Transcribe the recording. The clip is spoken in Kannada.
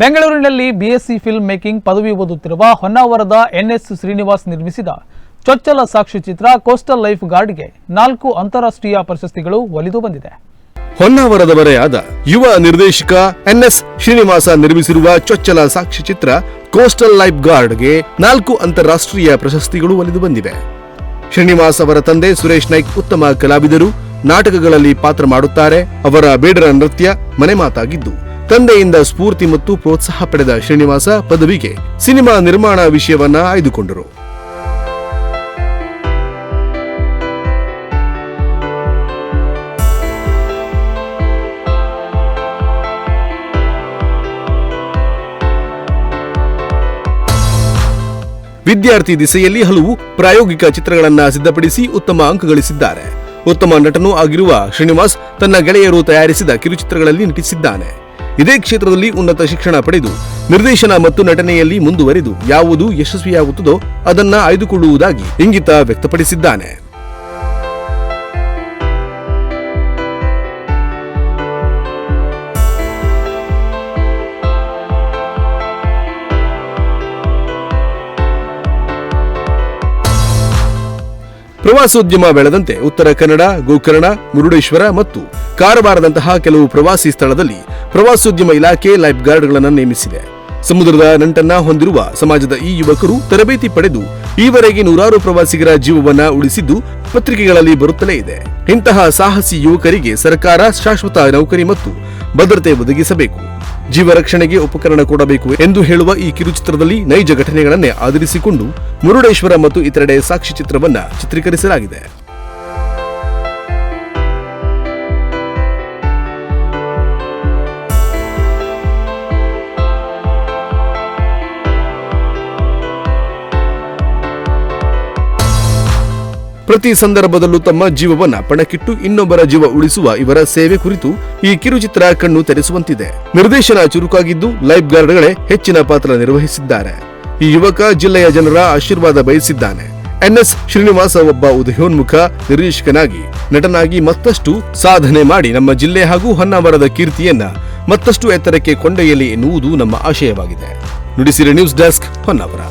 ಬೆಂಗಳೂರಿನಲ್ಲಿ ಬಿಎಸ್ಸಿ ಫಿಲ್ಮ್ ಮೇಕಿಂಗ್ ಪದವಿ ಓದುತ್ತಿರುವ ಹೊನ್ನಾವರದ ಎನ್ಎಸ್ ಶ್ರೀನಿವಾಸ್ ನಿರ್ಮಿಸಿದ ಚೊಚ್ಚಲ ಸಾಕ್ಷ್ಯಚಿತ್ರ ಕೋಸ್ಟಲ್ ಲೈಫ್ ಗಾರ್ಡ್ಗೆ 4 ಅಂತಾರಾಷ್ಟ್ರೀಯ ಪ್ರಶಸ್ತಿಗಳು ಒಲಿದು ಬಂದಿದೆ. ಹೊನ್ನಾವರದವರೇ ಆದ ಯುವ ನಿರ್ದೇಶಕ ಎನ್ಎಸ್ ಶ್ರೀನಿವಾಸ ನಿರ್ಮಿಸಿರುವ ಚೊಚ್ಚಲ ಸಾಕ್ಷ್ಯಚಿತ್ರ ಕೋಸ್ಟಲ್ ಲೈಫ್ ಗಾರ್ಡ್ಗೆ 4 ಅಂತಾರಾಷ್ಟ್ರೀಯ ಪ್ರಶಸ್ತಿಗಳು ಒಲಿದು ಬಂದಿವೆ. ಶ್ರೀನಿವಾಸ್ ಅವರ ತಂದೆ ಸುರೇಶ್ ನಾಯ್ಕ್ ಉತ್ತಮ ಕಲಾವಿದರು, ನಾಟಕಗಳಲ್ಲಿ ಪಾತ್ರ ಮಾಡುತ್ತಾರೆ. ಅವರ ಬೇಡರ ನೃತ್ಯ ಮನೆ ಮಾತಾಗಿದ್ದು, ತಂದೆಯಿಂದ ಸ್ಫೂರ್ತಿ ಮತ್ತು ಪ್ರೋತ್ಸಾಹ ಪಡೆದ ಶ್ರೀನಿವಾಸ ಪದವಿಗೆ ಸಿನಿಮಾ ನಿರ್ಮಾಣ ವಿಷಯವನ್ನ ಆಯ್ದುಕೊಂಡರು. ವಿದ್ಯಾರ್ಥಿ ದಿಸೆಯಲ್ಲಿ ಹಲವು ಪ್ರಾಯೋಗಿಕ ಚಿತ್ರಗಳನ್ನ ಸಿದ್ಧಪಡಿಸಿ ಉತ್ತಮ ಅಂಕ ಗಳಿಸಿದ್ದಾರೆ. ಉತ್ತಮ ನಟನೂ ಆಗಿರುವ ಶ್ರೀನಿವಾಸ್ ತನ್ನ ಗೆಳೆಯರು ತಯಾರಿಸಿದ ಕಿರುಚಿತ್ರಗಳಲ್ಲಿ ನಟಿಸಿದ್ದಾನೆ. ಇದೇ ಕ್ಷೇತ್ರದಲ್ಲಿ ಉನ್ನತ ಶಿಕ್ಷಣ ಪಡೆದು ನಿರ್ದೇಶನ ಮತ್ತು ನಟನೆಯಲ್ಲಿ ಮುಂದುವರೆದು ಯಾವುದು ಯಶಸ್ವಿಯಾಗುತ್ತದೋ ಅದನ್ನ ಆಯ್ದುಕೊಳ್ಳುವುದಾಗಿ ಇಂಗಿತ ವ್ಯಕ್ತಪಡಿಸಿದ್ದಾನೆ. ಪ್ರವಾಸೋದ್ಯಮ ಬೆಳೆದಂತೆ ಉತ್ತರ ಕನ್ನಡ, ಗೋಕರ್ಣ, ಮುರುಡೇಶ್ವರ ಮತ್ತು ಕಾರವಾರದಂತಹ ಕೆಲವು ಪ್ರವಾಸಿ ಸ್ಥಳದಲ್ಲಿ ಪ್ರವಾಸೋದ್ಯಮ ಇಲಾಖೆ ಲೈಫ್ ಗಾರ್ಡ್ಗಳನ್ನು ನೇಮಿಸಿದೆ. ಸಮುದ್ರದ ನಂಟನ್ನ ಹೊಂದಿರುವ ಸಮಾಜದ ಈ ಯುವಕರು ತರಬೇತಿ ಪಡೆದು ಈವರೆಗೆ ನೂರಾರು ಪ್ರವಾಸಿಗರ ಜೀವವನ್ನ ಉಳಿಸಿದ್ದು ಪತ್ರಿಕೆಗಳಲ್ಲಿ ಬರುತ್ತಲೇ ಇದೆ. ಇಂತಹ ಸಾಹಸಿ ಯುವಕರಿಗೆ ಸರ್ಕಾರ ಶಾಶ್ವತ ನೌಕರಿ ಮತ್ತು ಭದ್ರತೆ ಒದಗಿಸಬೇಕು, ಜೀವ ರಕ್ಷಣೆಗೆ ಉಪಕರಣ ಕೊಡಬೇಕು ಎಂದು ಹೇಳುವ ಈ ಕಿರುಚಿತ್ರದಲ್ಲಿ ನೈಜ ಘಟನೆಗಳನ್ನೇ ಆಧರಿಸಿಕೊಂಡು ಮುರುಡೇಶ್ವರ ಮತ್ತು ಇತರೆಡೆ ಸಾಕ್ಷ್ಯಚಿತ್ರವನ್ನ ಚಿತ್ರೀಕರಿಸಲಾಗಿದೆ. ಪ್ರತಿ ಸಂದರ್ಭದಲ್ಲೂ ತಮ್ಮ ಜೀವವನ್ನ ಪಣಕ್ಕಿಟ್ಟು ಇನ್ನೊಬ್ಬರ ಜೀವ ಉಳಿಸುವ ಇವರ ಸೇವೆ ಕುರಿತು ಈ ಕಿರುಚಿತ್ರ ಕಣ್ಣು ತೆರೆಸುವಂತಿದೆ. ನಿರ್ದೇಶನ ಚುರುಕಾಗಿದ್ದು ಲೈಫ್ ಗಾರ್ಡ್ಗಳೇ ಹೆಚ್ಚಿನ ಪಾತ್ರ ನಿರ್ವಹಿಸಿದ್ದಾರೆ. ಈ ಯುವಕ ಜಿಲ್ಲೆಯ ಜನರ ಆಶೀರ್ವಾದ ಬಯಸಿದ್ದಾನೆ. ಎನ್ಎಸ್ ಶ್ರೀನಿವಾಸ ಒಬ್ಬ ಉದಯೋನ್ಮುಖ ನಿರ್ದೇಶಕನಾಗಿ, ನಟನಾಗಿ ಮತ್ತಷ್ಟು ಸಾಧನೆ ಮಾಡಿ ನಮ್ಮ ಜಿಲ್ಲೆ ಹಾಗೂ ಹೊನ್ನಾವರದ ಕೀರ್ತಿಯನ್ನ ಮತ್ತಷ್ಟು ಎತ್ತರಕ್ಕೆ ಕೊಂಡೊಯ್ಯಲಿ ಎನ್ನುವುದು ನಮ್ಮ ಆಶಯವಾಗಿದೆ. Nudisiri news desk, Honnavar.